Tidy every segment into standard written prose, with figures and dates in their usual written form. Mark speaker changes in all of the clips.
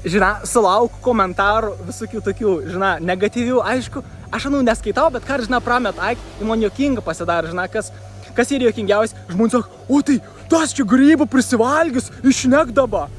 Speaker 1: Žinai, sulauku komentarų visokių tokių, žinai, negatyvių, aišku, aš neskaitau, bet ką, žinai, pramet, man jokinga pasidarė, žinai, kas yra jokingiausia, žmonės sako, o tai, tas čia grybų prisivalgys, išnekdaba.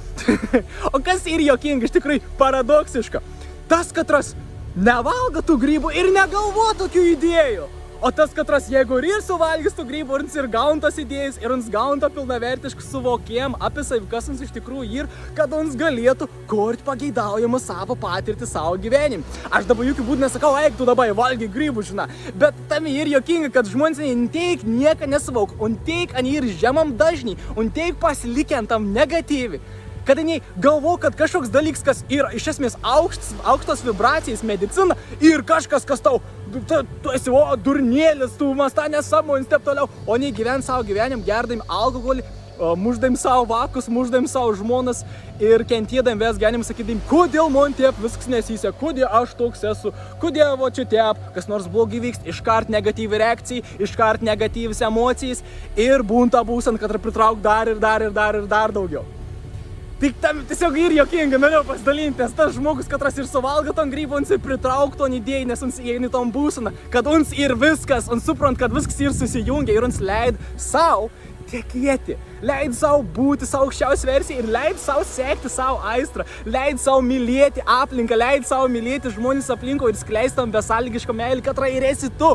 Speaker 1: O kas yra jokinga, iš tikrųjų paradoksiška, tas, katras nevalgo tų grybų ir negalvo tokių idėjų. O tas, katras, jeigu ir suvalgys tų grybų, ir ir gauna tas idėjas, ir gauna pilnavertiškų suvokėm apie savi, kas iš tikrųjų ir kad galėtų kurti pageidaujamą savo patirtį savo gyvenimą. Aš dabar jokių būdų nesakau, eik, tu dabar valgy grybų, žinai, bet tam ir jokinga, kad žmonės teik nieko nesuvok, un teik ant ir žemam dažnį, un teik pasilikę tam negatyvi. Kad galvo, kad kažkoks dalyks, kas yra iš esmės aukštos vibracijas medicina ir kažkas, kas tau, tu esi, durnėlis, tu mąsta nesąmonės, taip toliau, o gyvent savo gyvenim, gerdami alkoholį, muždami savo vakus, muždami savo žmonas ir kentėdami ves gyvenimą, sakydami, kodėl man taip viskas nesiseka, kodėl aš toks esu, kodėl va čia taip, kas nors blogai vyksta, iškart negatyvi reakcija, iškart negatyvis emocijas ir būna būsant, kad pritrauk dar daugiau. Tik tam tiesiog ir jokinga, norėjau pasidalinti, nes tas žmogus, katras ir suvalgo tom grybų, uns ir pritrauk ton idėjai, nes uns įeina tom būseną, kad uns ir viskas, uns suprant, kad viskas ir susijungia ir uns leid savo tekėti, leid savo būti savo aukščiausią versiją ir leid savo sekti savo aistrą, leid savo mylėti aplinką, leid savo mylėti žmonės aplinko ir skleisti tam besąlygišką meilį, katrai ir esi tu.